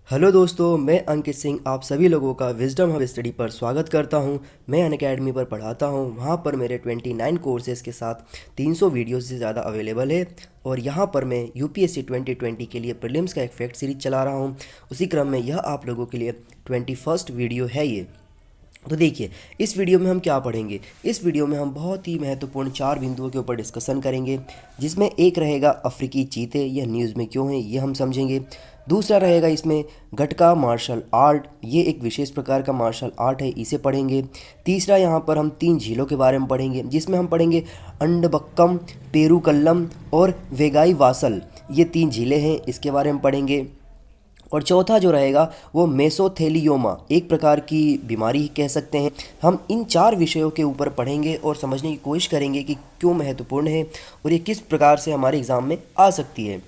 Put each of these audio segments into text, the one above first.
Hello दोस्तों, मैं अंकित सिंह आप सभी लोगों का विजडम हब स्टडी पर स्वागत करता हूं। मैं अन अकेडमी पर पढ़ाता हूं। वहां पर मेरे 29 कोर्सेज़ के साथ 300 वीडियो से ज़्यादा अवेलेबल है। और यहां पर मैं यूपीएससी 2020 के लिए प्रीलिम्स का एक फैक्ट सीरीज चला रहा हूं। उसी क्रम में यह आप लोगों के लिए 21st वीडियो है ये। तो देखिए, इस वीडियो में हम क्या पढ़ेंगे। इस वीडियो में हम बहुत ही महत्वपूर्ण 4 बिंदुओं के ऊपर डिस्कशन करेंगे, जिसमें एक रहेगा अफ्रीकी चीते, यह न्यूज़ में क्यों है ये हम समझेंगे। दूसरा रहेगा इसमें गटका मार्शल आर्ट, ये एक विशेष प्रकार का मार्शल आर्ट है, इसे पढ़ेंगे। तीसरा यहाँ पर हम 3 झीलों के बारे में पढ़ेंगे, जिसमें हम पढ़ेंगे अंडबक्कम, पेरूकल्लम और वेगाई वासल, ये 3 झीलें हैं, इसके बारे में पढ़ेंगे। और चौथा जो रहेगा वो मेसोथेलियोमा, एक प्रकार की बीमारी कह सकते हैं। हम इन 4 विषयों के ऊपर पढ़ेंगे और समझने की कोशिश करेंगे कि क्यों महत्वपूर्ण है और ये किस प्रकार से हमारे एग्ज़ाम में आ सकती है।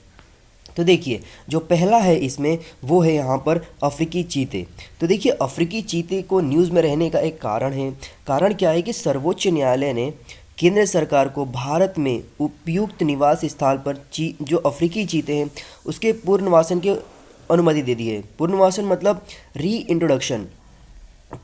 तो देखिए, जो पहला है इसमें वो है यहाँ पर अफ्रीकी चीते। तो देखिए, अफ्रीकी चीते को न्यूज़ में रहने का एक कारण है। कारण क्या है कि सर्वोच्च न्यायालय ने केंद्र सरकार को भारत में उपयुक्त निवास स्थल पर जो अफ्रीकी चीते हैं उसके पुनर्वासन की अनुमति दे दी है। पुनर्वासन मतलब री इंट्रोडक्शन।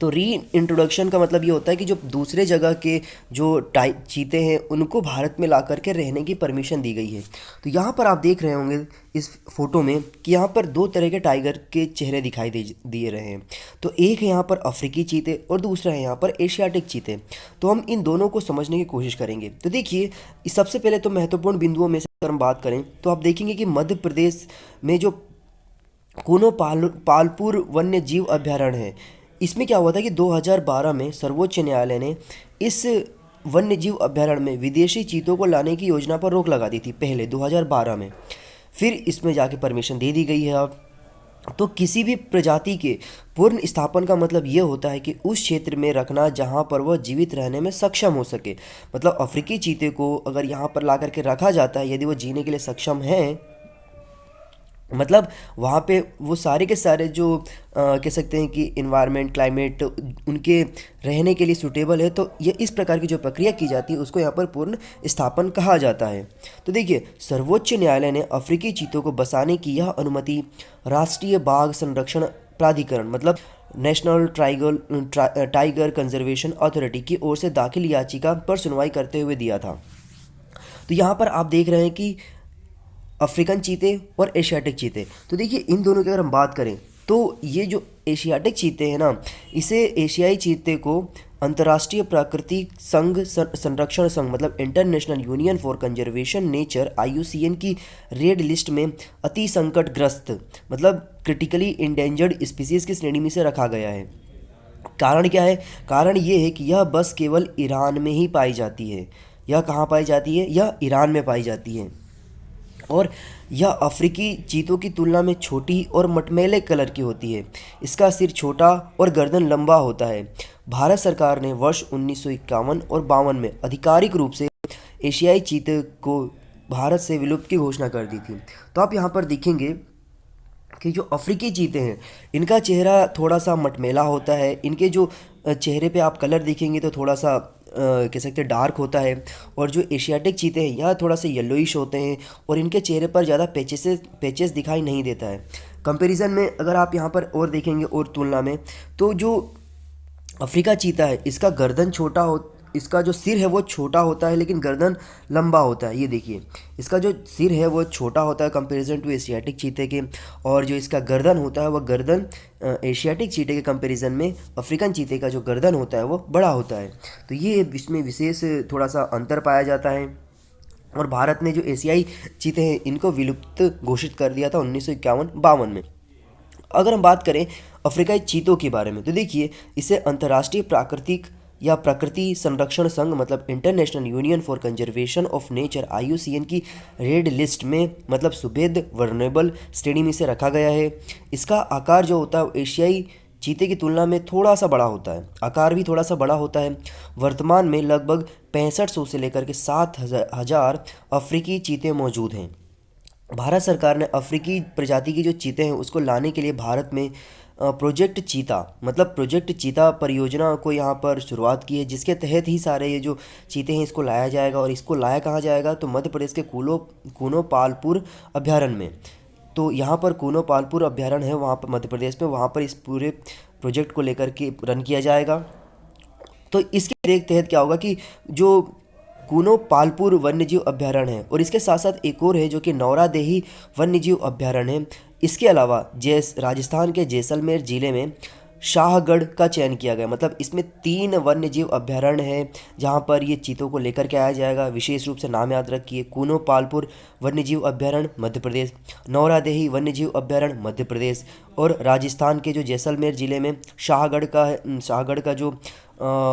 तो री इंट्रोडक्शन का मतलब ये होता है कि जो दूसरे जगह के जो चीते हैं उनको भारत में ला करके रहने की परमिशन दी गई है। तो यहाँ पर आप देख रहे होंगे इस फोटो में कि यहाँ पर 2 तरह के टाइगर के चेहरे दिखाई दिए रहे हैं। तो एक है यहाँ पर अफ्रीकी चीते और दूसरा है यहाँ पर एशियाटिक चीते। तो हम इन दोनों को समझने की कोशिश करेंगे। तो देखिए, सबसे पहले तो महत्वपूर्ण बिंदुओं में से अगर हम बात करें तो आप देखेंगे कि मध्य प्रदेश में जो कोनो पालपुर वन्य जीव अभयारण्य है, इसमें क्या हुआ था कि 2012 में सर्वोच्च न्यायालय ने इस वन्य जीव अभयारण्य में विदेशी चीतों को लाने की योजना पर रोक लगा दी थी पहले 2012 में। फिर इसमें जाके परमिशन दे दी गई है अब। तो किसी भी प्रजाति के पूर्ण स्थापन का मतलब ये होता है कि उस क्षेत्र में रखना जहाँ पर वह जीवित रहने में सक्षम हो सके। मतलब अफ्रीकी चीते को अगर यहाँ पर ला करके रखा जाता है, यदि वो जीने के लिए सक्षम हैं, मतलब वहाँ पे वो सारे के सारे जो कह सकते हैं कि इन्वायरमेंट क्लाइमेट उनके रहने के लिए सूटेबल है, तो ये इस प्रकार की जो प्रक्रिया की जाती है उसको यहाँ पर पूर्ण स्थापन कहा जाता है। तो देखिए, सर्वोच्च न्यायालय ने अफ्रीकी चीतों को बसाने की यह अनुमति राष्ट्रीय बाघ संरक्षण प्राधिकरण मतलब नेशनल टाइगर कंजर्वेशन अथॉरिटी की ओर से दाखिल याचिका पर सुनवाई करते हुए दिया था। तो यहाँ पर आप देख रहे हैं कि अफ्रीकन चीते और एशियाटिक चीते। तो देखिए, इन दोनों की अगर हम बात करें तो ये जो एशियाटिक चीते हैं ना, इसे एशियाई चीते को अंतर्राष्ट्रीय प्राकृतिक संघ संरक्षण संघ मतलब international union for conservation nature IUCN की रेड लिस्ट में अति संकटग्रस्त मतलब क्रिटिकली इंडेंजर्ड स्पीसीज की श्रेणी में से रखा गया है। कारण क्या है? कारण ये है कि यह बस केवल ईरान में ही पाई जाती है। यह कहाँ पाई जाती है? यह ईरान में पाई जाती है। और यह अफ्रीकी चीतों की तुलना में छोटी और मटमैले कलर की होती है। इसका सिर छोटा और गर्दन लंबा होता है। भारत सरकार ने वर्ष 1951 और 52 में आधिकारिक रूप से एशियाई चीते को भारत से विलुप्त की घोषणा कर दी थी। तो आप यहाँ पर देखेंगे कि जो अफ्रीकी चीते हैं इनका चेहरा थोड़ा सा मटमैला होता है। इनके जो चेहरे पे आप कलर देखेंगे तो थोड़ा सा कह सकते हैं डार्क होता है। और जो एशियाटिक चीते हैं यह थोड़ा सा येलोइश होते हैं और इनके चेहरे पर ज़्यादा पैचेस दिखाई नहीं देता है। कंपैरिजन में अगर आप यहाँ पर और देखेंगे और तुलना में, तो जो अफ्रीका चीता है इसका गर्दन छोटा हो, इसका जो सिर है वो छोटा होता है लेकिन गर्दन लंबा होता है। ये देखिए, इसका जो सिर है वो छोटा होता है कंपैरिजन टू एशियाटिक चीते के। और जो इसका गर्दन होता है वह गर्दन एशियाटिक चीते के कंपैरिजन में अफ्रीकन चीते का जो गर्दन होता है वो बड़ा होता है। तो ये इसमें विशेष थोड़ा सा अंतर पाया जाता है। और भारत ने जो एशियाई चीते हैं इनको विलुप्त घोषित कर दिया था 1951-52 में। अगर हम बात करें अफ्रीकाई चीतों के बारे में तो देखिए, इसे अंतर्राष्ट्रीय प्राकृतिक या प्रकृति संरक्षण संघ मतलब international union for conservation of nature IUCN की रेड लिस्ट में मतलब सुभेद वर्नेबल श्रेणी में से रखा गया है। इसका आकार जो होता है वो एशियाई चीते की तुलना में थोड़ा सा बड़ा होता है। आकार भी थोड़ा सा बड़ा होता है। वर्तमान में लगभग 6500 से लेकर के 7000 अफ्रीकी चीते मौजूद हैं। भारत सरकार ने अफ्रीकी प्रजाति की जो चीते हैं उसको लाने के लिए भारत में प्रोजेक्ट चीता मतलब प्रोजेक्ट चीता परियोजना को यहाँ पर शुरुआत की है, जिसके तहत ही सारे ये जो चीते हैं इसको लाया जाएगा। और इसको लाया कहाँ जाएगा? तो मध्य प्रदेश के कूनो पालपुर अभयारण्य में। तो यहाँ पर कूनो पालपुर अभ्यारण्य है वहाँ पर मध्य प्रदेश में, वहाँ पर इस पूरे प्रोजेक्ट को लेकर के रन किया जाएगा। तो इसके तहत क्या होगा कि जो कूनो पालपुर वन्यजीव अभ्यारण्य है और इसके साथ साथ एक और है जो कि नौरादेही वन्यजीव अभ्यारण्य है। इसके अलावा राजस्थान के जैसलमेर ज़िले में शाहगढ़ का चयन किया गया, मतलब इसमें 3 वन्यजीव अभ्यारण्य है जहां पर ये चीतों को लेकर के आया जाएगा। विशेष रूप से नाम याद रखिए, कूनो पालपुर वन्यजीव अभ्यारण्य मध्य प्रदेश, नौरादेही वन्यजीव अभ्यारण्य मध्य प्रदेश, और राजस्थान के जो जैसलमेर ज़िले में शाहगढ़ का जो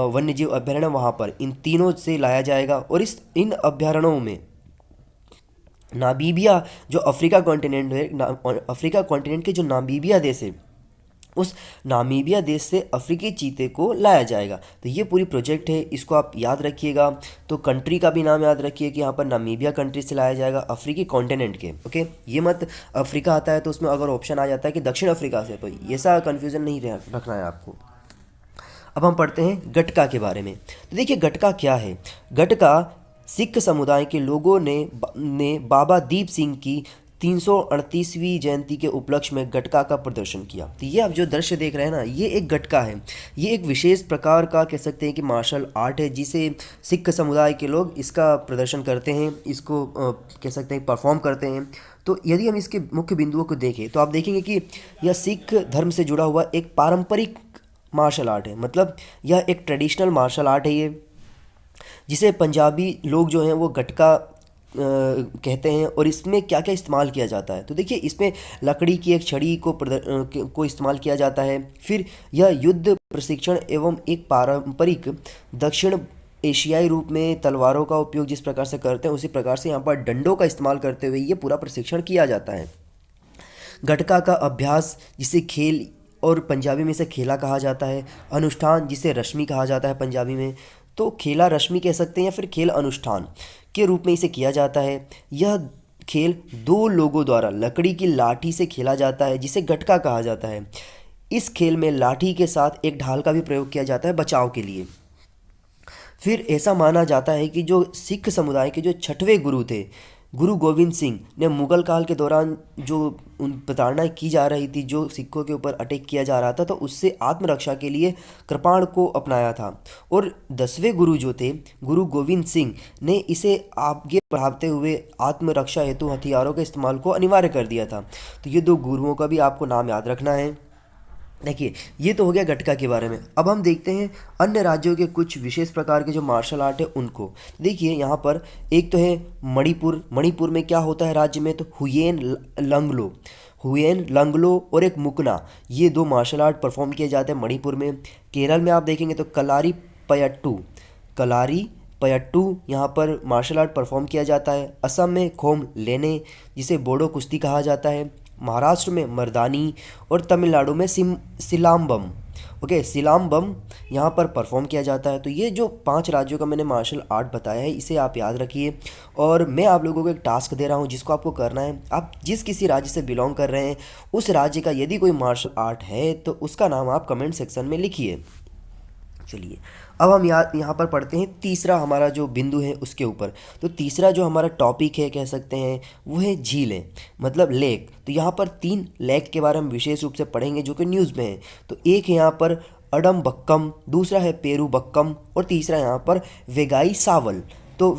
वन्यजीव अभ्यारण्य वहाँ पर इन तीनों से लाया जाएगा। और इन अभ्यारण्यों में नामीबिया जो अफ्रीका कॉन्टिनेंट है, अफ्रीका कॉन्टिनेंट के जो नामीबिया देश है, उस नामीबिया देश से अफ्रीकी चीते को लाया जाएगा। तो ये पूरी प्रोजेक्ट है, इसको आप याद रखिएगा। तो कंट्री का भी नाम याद रखिए कि यहाँ पर नामीबिया कंट्री से लाया जाएगा, अफ्रीकी कॉन्टिनेंट के। ओके, ये मत अफ्रीका आता है तो उसमें अगर ऑप्शन आ जाता है कि दक्षिण अफ्रीका से, तो ऐसा कन्फ्यूज़न नहीं रखना है आपको। अब हम पढ़ते हैं गटका के बारे में। तो देखिए गटका क्या है। गटका सिख समुदाय के लोगों ने बाबा दीप सिंह की 338वीं जयंती के उपलक्ष्य में गटका का प्रदर्शन किया। तो ये आप जो दृश्य देख रहे हैं ना, ये एक गटका है। ये एक विशेष प्रकार का कह सकते हैं कि मार्शल आर्ट है, जिसे सिख समुदाय के लोग इसका प्रदर्शन करते हैं, इसको कह सकते हैं परफॉर्म करते हैं। तो यदि हम इसके मुख्य बिंदुओं को देखें तो आप देखेंगे कि यह सिख धर्म से जुड़ा हुआ एक पारंपरिक मार्शल आर्ट है, मतलब यह एक ट्रेडिशनल मार्शल आर्ट है ये, जिसे पंजाबी लोग जो हैं वो गटका कहते हैं। और इसमें क्या क्या इस्तेमाल किया जाता है, तो देखिए इसमें लकड़ी की एक छड़ी को इस्तेमाल किया जाता है। फिर यह युद्ध प्रशिक्षण एवं एक पारंपरिक दक्षिण एशियाई रूप में तलवारों का उपयोग जिस प्रकार से करते हैं, उसी प्रकार से यहाँ पर डंडों का इस्तेमाल करते हुए ये पूरा प्रशिक्षण किया जाता है। गटका का अभ्यास जिसे खेल और पंजाबी में इसे खेला कहा जाता है, अनुष्ठान जिसे रश्मि कहा जाता है पंजाबी में, तो खेला रश्मि कह सकते हैं या फिर खेल अनुष्ठान के रूप में इसे किया जाता है। यह खेल 2 लोगों द्वारा लकड़ी की लाठी से खेला जाता है, जिसे गटका कहा जाता है। इस खेल में लाठी के साथ एक ढाल का भी प्रयोग किया जाता है बचाव के लिए। फिर ऐसा माना जाता है कि जो सिख समुदाय के जो 6वें गुरु थे, गुरु गोविंद सिंह ने मुगल काल के दौरान जो प्रताड़ना की जा रही थी, जो सिखों के ऊपर अटैक किया जा रहा था, तो उससे आत्मरक्षा के लिए कृपाण को अपनाया था। और 10वें गुरु जो थे, गुरु गोविंद सिंह ने इसे आगे बढ़ाते हुए आत्मरक्षा हेतु हथियारों के इस्तेमाल को अनिवार्य कर दिया था। तो ये 2 गुरुओं का भी आपको नाम याद रखना है। देखिए ये तो हो गया गटका के बारे में। अब हम देखते हैं अन्य राज्यों के कुछ विशेष प्रकार के जो मार्शल आर्ट है उनको। देखिए यहाँ पर एक तो है मणिपुर। मणिपुर में क्या होता है राज्य में, तो हुयेन लंगलो और एक मुकना, ये 2 मार्शल आर्ट परफॉर्म किए जाते हैं मणिपुर में। केरल में आप देखेंगे तो कलारी पयट्टू यहाँ पर मार्शल आर्ट परफॉर्म किया जाता है। असम में खोम लेने, जिसे बोडो कुश्ती कहा जाता है। महाराष्ट्र में मर्दानी और तमिलनाडु में सिलाम्बम। ओके, सिलाम्बम यहाँ पर परफॉर्म किया जाता है। तो ये जो 5 राज्यों का मैंने मार्शल आर्ट बताया है, इसे आप याद रखिए। और मैं आप लोगों को एक टास्क दे रहा हूँ जिसको आपको करना है। आप जिस किसी राज्य से बिलोंग कर रहे हैं, उस राज्य का यदि कोई मार्शल आर्ट है तो उसका नाम आप कमेंट सेक्शन में लिखिए। चलिए अब हम यहाँ पर पढ़ते हैं तीसरा हमारा जो बिंदु है उसके ऊपर। तो तीसरा जो हमारा टॉपिक है कह सकते हैं वो है झीलें, मतलब लेक। तो यहाँ पर 3 लेक के बारे में विशेष रूप से पढ़ेंगे जो कि न्यूज़ में है। तो एक है यहाँ पर अडम्बक्कम, दूसरा है पेरूबक्कम और तीसरा यहाँ पर वेगाई सावल, तो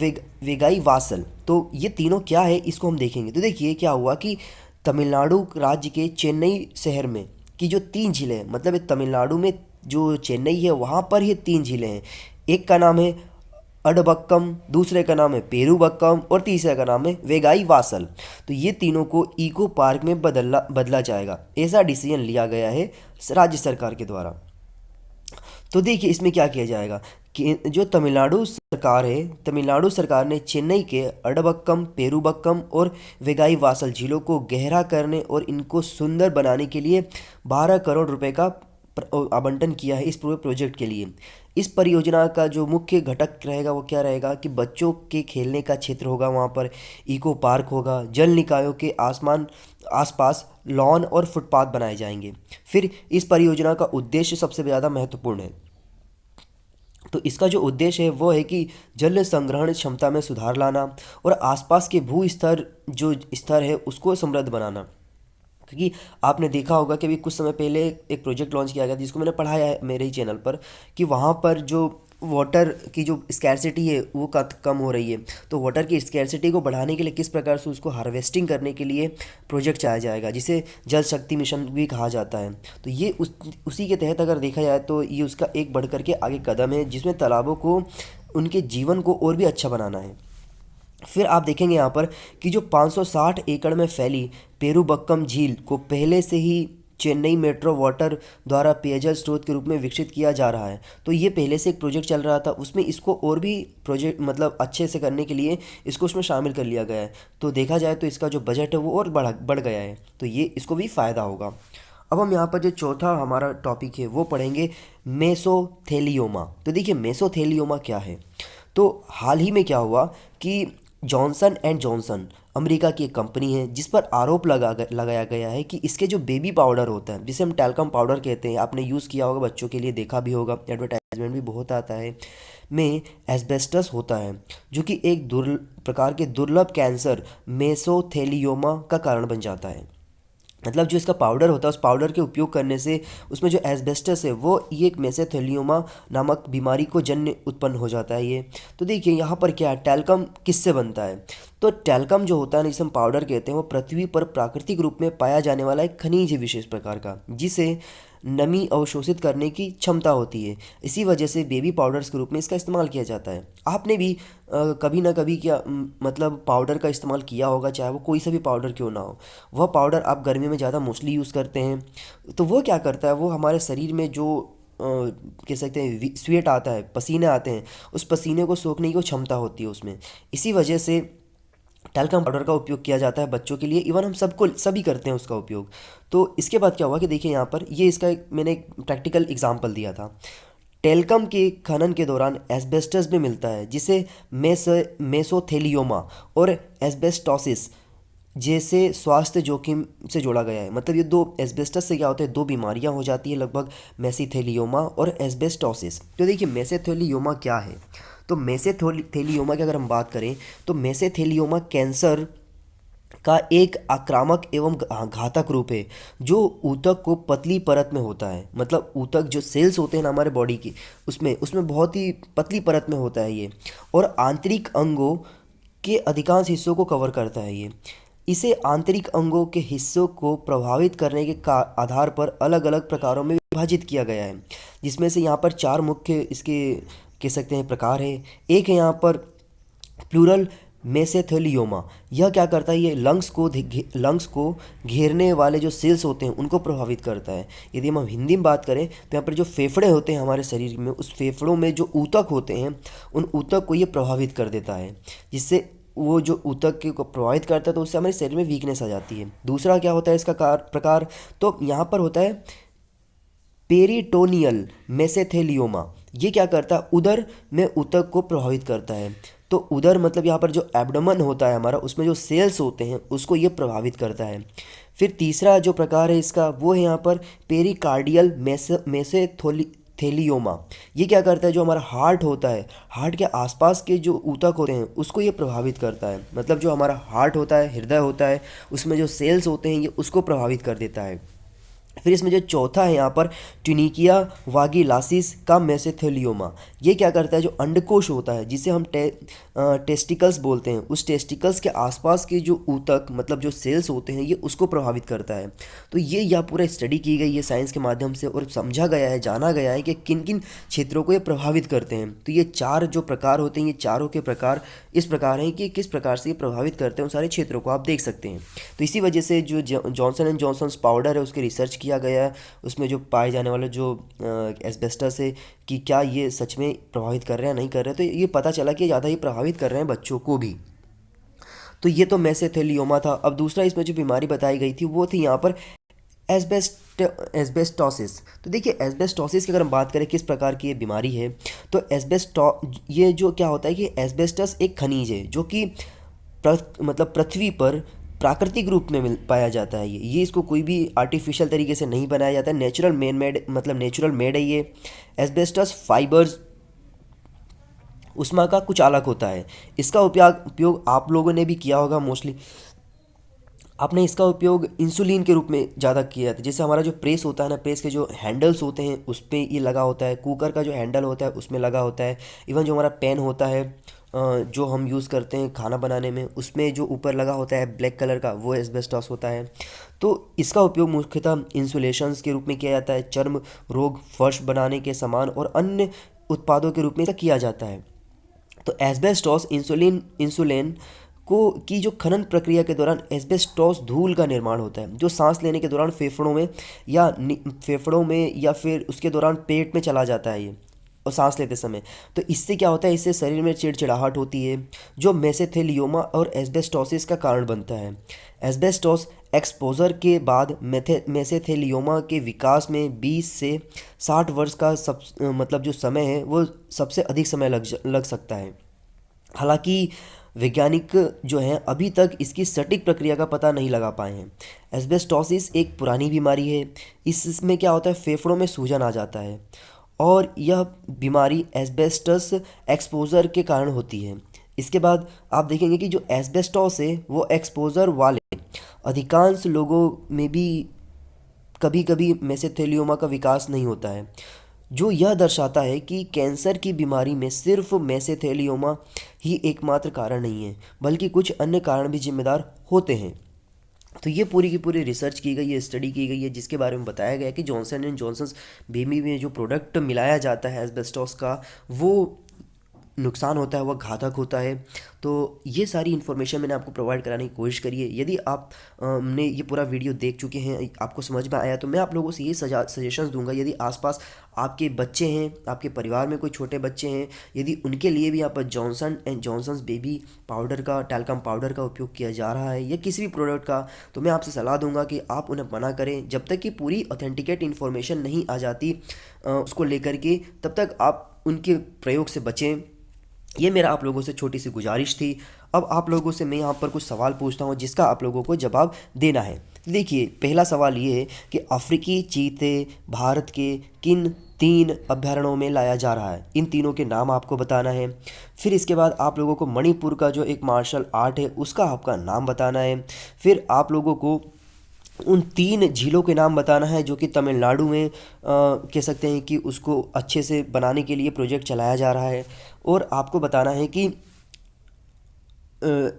वेगाई वासल। तो ये तीनों क्या है इसको हम देखेंगे। तो देखिए क्या हुआ कि तमिलनाडु राज्य के चेन्नई शहर में की जो 3 झीलें हैं, मतलब तमिलनाडु में जो चेन्नई है वहाँ पर ये 3 झीलें हैं। एक का नाम है अडबक्कम, दूसरे का नाम है पेरूबक्कम और तीसरे का नाम है वेगाई वासल। तो ये तीनों को इको पार्क में बदला जाएगा, ऐसा डिसीजन लिया गया है राज्य सरकार के द्वारा। तो देखिए इसमें क्या किया जाएगा कि जो तमिलनाडु सरकार ने चेन्नई के अडबक्कम, पेरूबक्कम और वेगाई वासल झीलों को गहरा करने और इनको सुंदर बनाने के लिए 12 करोड़ रुपए का आवंटन किया है इस पूरे प्रोजेक्ट के लिए। इस परियोजना का जो मुख्य घटक रहेगा वो क्या रहेगा कि बच्चों के खेलने का क्षेत्र होगा, वहाँ पर इको पार्क होगा, जल निकायों के आसपास लॉन और फुटपाथ बनाए जाएंगे। फिर इस परियोजना का उद्देश्य सबसे ज़्यादा महत्वपूर्ण है। तो इसका जो उद्देश्य है वो है कि जल संग्रहण क्षमता में सुधार लाना और आसपास के भू स्तर जो स्तर है उसको समृद्ध बनाना। क्योंकि आपने देखा होगा कि अभी कुछ समय पहले एक प्रोजेक्ट लॉन्च किया गया जिसको मैंने पढ़ाया है मेरे ही चैनल पर, कि वहाँ पर जो वाटर की जो स्कैरसिटी है वो कम हो रही है। तो वाटर की स्कैरसिटी को बढ़ाने के लिए किस प्रकार से उसको हार्वेस्टिंग करने के लिए प्रोजेक्ट चलाया जाएगा, जिसे जल शक्ति मिशन भी कहा जाता है। तो ये उसी के तहत अगर देखा जाए तो ये उसका एक बढ़ कर के आगे कदम है, जिसमें तालाबों को, उनके जीवन को और भी अच्छा बनाना है। फिर आप देखेंगे यहाँ पर कि जो 560 एकड़ में फैली पेरूबक्कम झील को पहले से ही चेन्नई मेट्रो वाटर द्वारा पेयजल स्रोत के रूप में विकसित किया जा रहा है। तो ये पहले से एक प्रोजेक्ट चल रहा था, उसमें इसको और भी प्रोजेक्ट मतलब अच्छे से करने के लिए इसको उसमें शामिल कर लिया गया है। तो देखा जाए तो इसका जो बजट है वो और बढ़ गया है, तो ये इसको भी फ़ायदा होगा। अब हम यहाँ पर जो चौथा हमारा टॉपिक है वो पढ़ेंगे, मेसोथेलियोमा। तो देखिए मेसोथेलियोमा क्या है। तो हाल ही में क्या हुआ कि जॉनसन एंड जॉनसन अमेरिका की एक कंपनी है जिस पर आरोप लगाया गया है कि इसके जो बेबी पाउडर होता है, जिसे हम टैल्कम पाउडर कहते हैं, आपने यूज़ किया होगा, बच्चों के लिए देखा भी होगा, एडवर्टाइजमेंट भी बहुत आता है, में एस्बेस्टस होता है, जो कि एक प्रकार के दुर्लभ कैंसर मेसोथेलियोमा का कारण बन जाता है। मतलब जो इसका पाउडर होता है, उस पाउडर के उपयोग करने से उसमें जो एस्बेस्टस है वो ये एक मेसेथेलियोमा नामक बीमारी को जन्य उत्पन्न हो जाता है ये। तो देखिए यहाँ पर क्या है, टैल्कम किससे बनता है। तो टैल्कम जो होता है ना, जिसे हम पाउडर कहते हैं, वो पृथ्वी पर प्राकृतिक रूप में पाया जाने वाला एक खनिज है विशेष प्रकार का, जिसे नमी अवशोषित करने की क्षमता होती है। इसी वजह से बेबी पाउडर्स के रूप में इसका इस्तेमाल किया जाता है। आपने भी कभी ना कभी क्या मतलब पाउडर का इस्तेमाल किया होगा, चाहे वो कोई सा भी पाउडर क्यों ना हो। वह पाउडर आप गर्मी में ज़्यादा मोस्टली यूज़ करते हैं। तो वो क्या करता है, वो हमारे शरीर में जो कह सकते हैं स्वेट आता है, पसीने आते हैं, उस पसीने को सोखने की क्षमता होती है उसमें। इसी वजह से टैल्कम पाउडर का उपयोग किया जाता है बच्चों के लिए। इवन हम सबको सभी करते हैं उसका उपयोग। तो इसके बाद क्या हुआ कि देखिए यहाँ पर ये इसका मैंने एक प्रैक्टिकल एग्जांपल दिया था। टेल्कम के खनन के दौरान एस्बेस्टस में मिलता है, जिसे मेसोथेलियोमा और एस्बेस्टोसिस जैसे स्वास्थ्य जोखिम से जोड़ा गया है। मतलब ये दो, एस्बेस्टस से क्या होता है, दो बीमारियां हो जाती है लगभग, मेसीथेलियोमा और एस्बेस्टोसिस। तो देखिए मेसेथेलियोमा क्या है। तो मेसेथेलियोमा की अगर हम बात करें तो मेसेथेलियोमा कैंसर का एक आक्रामक एवं घातक रूप है, जो ऊतक को पतली परत में होता है। मतलब ऊतक जो सेल्स होते हैं ना हमारे बॉडी की, उसमें उसमें बहुत ही पतली परत में होता है ये, और आंतरिक अंगों के अधिकांश हिस्सों को कवर करता है ये। इसे आंतरिक अंगों के हिस्सों को प्रभावित करने के आधार पर अलग अलग प्रकारों में विभाजित किया गया है, जिसमें से यहाँ पर चार मुख्य इसके कह सकते हैं प्रकार है। एक है यहाँ पर प्लूरल मेसेथेलियोमा। यह क्या करता है, ये लंग्स को घेरने वाले जो सेल्स होते हैं उनको प्रभावित करता है। यदि हम हिंदी में बात करें तो यहाँ पर जो फेफड़े होते हैं हमारे शरीर में, उस फेफड़ों में जो ऊतक होते हैं, उन ऊतक को ये प्रभावित कर देता है, जिससे वो जो ऊतक को प्रभावित करता है तो उससे हमारे शरीर में वीकनेस आ जाती है। दूसरा क्या होता है इसका प्रकार, तो यहाँ पर होता है पेरिटोनियल मेसेथेलियोमा। ये क्या करता है, उदर में ऊतक को प्रभावित करता है। तो उदर मतलब यहाँ पर जो एब्डोमेन होता है हमारा, उसमें जो सेल्स होते हैं उसको ये प्रभावित करता है। फिर तीसरा जो प्रकार है इसका वो है यहाँ पर पेरिकार्डियल मेसेथेलियोमा। ये क्या करता है, जो हमारा हार्ट होता है, हार्ट के आसपास के जो ऊतक होते हैं उसको ये प्रभावित करता है। मतलब जो हमारा हार्ट होता है, हृदय होता है, उसमें जो सेल्स होते हैं ये उसको प्रभावित कर देता है। फिर इसमें जो चौथा है यहाँ पर ट्यूनिकिया वागिलासिस का मेसेथेलियोमा। ये क्या करता है, जो अंडकोश होता है, जिसे हम टेस्टिकल्स बोलते हैं, उस टेस्टिकल्स के आसपास के जो ऊतक मतलब जो सेल्स होते हैं ये उसको प्रभावित करता है। तो ये यह पूरा स्टडी की गई है साइंस के माध्यम से, और समझा गया है, जाना गया है कि किन किन क्षेत्रों को ये प्रभावित करते हैं। तो ये चार जो प्रकार होते हैं, ये चारों के प्रकार इस प्रकार हैं कि किस प्रकार से ये प्रभावित करते हैं उन सारे क्षेत्रों को, आप देख सकते हैं। तो इसी वजह से जो जॉनसन एंड जॉनसन पाउडर है उसके रिसर्च किया गया है, उसमें जो पाए जाने वाले जो एस्बेस्टस है कि क्या ये सच में प्रभावित कर रहे हैं नहीं कर रहे हैं, तो ये पता चला कि ज़्यादा ये प्रभावित कर रहे हैं बच्चों को भी। तो ये तो मेसेथेलियोमा था। अब दूसरा इसमें जो बीमारी बताई गई थी वो थी यहाँ पर एस्बेस्टोसिस। तो देखिए एस्बेस्टोसिस की अगर हम बात करें किस प्रकार की ये बीमारी है, तो ये जो क्या होता है कि एस्बेस्टस एक खनिज है जो कि मतलब पृथ्वी पर प्राकृतिक रूप में पाया जाता है। ये इसको कोई भी आर्टिफिशियल तरीके से नहीं बनाया जाता है, नेचुरल नेचुरल मेड है ये। एस्बेस्टस फाइबर्स उष्मा का कुचालक होता है। इसका उपयोग आप लोगों ने भी किया होगा मोस्टली। आपने इसका उपयोग इंसुलिन के रूप में ज़्यादा किया जाता है। जैसे हमारा जो प्रेस होता है ना, प्रेस के जो हैंडल्स होते हैं उस पे ये लगा होता है, कुकर का जो हैंडल होता है उसमें लगा होता है। इवन जो हमारा पैन होता है जो हम यूज़ करते हैं खाना बनाने में, उसमें जो ऊपर लगा होता है ब्लैक कलर का, वो एस्बेस्टॉस होता है। तो इसका उपयोग मुख्यतः इंसुलेशंस के रूप में किया जाता है, चर्म रोग, फर्श बनाने के सामान और अन्य उत्पादों के रूप में इसका किया जाता है। तो एस्बेस्टॉस इंसुलिन इंसुलिन को की जो खनन प्रक्रिया के दौरान एस्बेस्टॉस धूल का निर्माण होता है, जो सांस लेने के दौरान फेफड़ों में या फिर उसके दौरान पेट में चला जाता है ये, और सांस लेते समय। तो इससे क्या होता है, इससे शरीर में चिड़चिड़ाहट होती है, जो मेसेथेलियोमा और एस्बेस्टोसिस का कारण बनता है। एस्बेस्टोस एक्सपोजर के बाद मेसेथेलियोमा के विकास में 20 से 60 वर्ष का मतलब जो समय है वो सबसे अधिक समय लग सकता है। हालांकि वैज्ञानिक जो हैं अभी तक इसकी सटीक प्रक्रिया का पता नहीं लगा पाए हैं। एस्बेस्टोसिस एक पुरानी बीमारी है। इसमें क्या होता है, फेफड़ों में सूजन आ जाता है और यह बीमारी एस्बेस्टस एक्सपोजर के कारण होती है। इसके बाद आप देखेंगे कि जो एस्बेस्टोस है वो एक्सपोजर वाले अधिकांश लोगों में भी कभी कभी मेसेथेलियोमा का विकास नहीं होता है, जो यह दर्शाता है कि कैंसर की बीमारी में सिर्फ मेसेथेलियोमा ही एकमात्र कारण नहीं है, बल्कि कुछ अन्य कारण भी जिम्मेदार होते हैं। तो ये पूरी की पूरी रिसर्च की गई है, स्टडी की गई है, जिसके बारे में बताया गया है कि जॉनसन एंड जॉनसन्स बेबी में जो प्रोडक्ट मिलाया जाता है एस्बेस्टॉस का, वो नुकसान होता है, वह घातक होता है। तो ये सारी इन्फॉर्मेशन मैंने आपको प्रोवाइड कराने की कोशिश करी है। यदि आप ने ये पूरा वीडियो देख चुके हैं, आपको समझ में आया, तो मैं आप लोगों से ये सजेशंस दूंगा, यदि आसपास आपके बच्चे हैं, आपके परिवार में कोई छोटे बच्चे हैं, यदि उनके लिए भी आप Johnson and Johnson's baby powder का, टैल्कम पाउडर का उपयोग किया जा रहा है या किसी भी प्रोडक्ट का, तो मैं आपसे सलाह दूंगा कि आप उन्हें मना करें जब तक कि पूरी ऑथेंटिकेट इन्फॉर्मेशन नहीं आ जाती उसको लेकर के, तब तक आप उनके प्रयोग से बचें। ये मेरा आप लोगों से छोटी सी गुजारिश थी। अब आप लोगों से मैं यहाँ पर कुछ सवाल पूछता हूँ जिसका आप लोगों को जवाब देना है। देखिए, पहला सवाल ये है कि अफ्रीकी चीते भारत के किन 3 अभयारण्यों में लाया जा रहा है, इन तीनों के नाम आपको बताना है। फिर इसके बाद आप लोगों को मणिपुर का जो एक मार्शल आर्ट है उसका आपका नाम बताना है। फिर आप लोगों को उन 3 झीलों के नाम बताना है जो कि तमिलनाडु में कह सकते हैं कि उसको अच्छे से बनाने के लिए प्रोजेक्ट चलाया जा रहा है। और आपको बताना है कि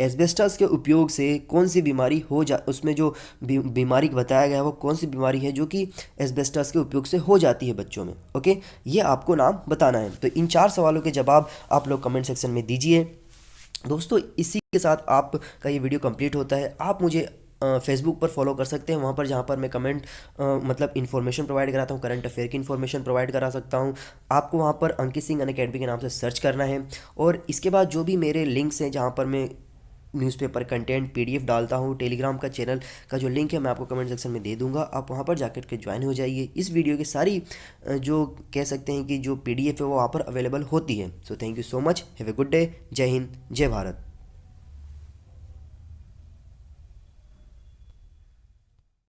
एस्बेस्टस के उपयोग से कौन सी बीमारी हो जा उसमें जो बीमारी बताया गया है वो कौन सी बीमारी है जो कि एस्बेस्टस के उपयोग से हो जाती है बच्चों में। ओके, ये आपको नाम बताना है। तो इन 4 सवालों के जवाब आप लोग कमेंट सेक्शन में दीजिए। दोस्तों, इसी के साथ आपका ये वीडियो कंप्लीट होता है। आप मुझे फेसबुक पर फॉलो कर सकते हैं, वहाँ पर जहाँ पर मैं कमेंट मतलब इन्फॉर्मेशन प्रोवाइड कराता हूँ, करंट अफेयर की इन्फॉर्मेशन प्रोवाइड करा सकता हूँ। आपको वहाँ पर अंकित सिंह अनअकैडमी के नाम से सर्च करना है, और इसके बाद जो भी मेरे लिंक्स हैं जहाँ पर मैं न्यूज़पेपर कंटेंट पीडीएफ डालता हूँ, टेलीग्राम का चैनल का जो लिंक है मैं आपको कमेंट सेक्शन में दे दूंगा, आप वहाँ पर जाकर के ज्वाइन हो जाइए। इस वीडियो की सारी जो कह सकते हैं कि जो पीडीएफ है वो वहाँ पर अवेलेबल होती है। So thank you so much, have a good day, जय हिंद, जय भारत।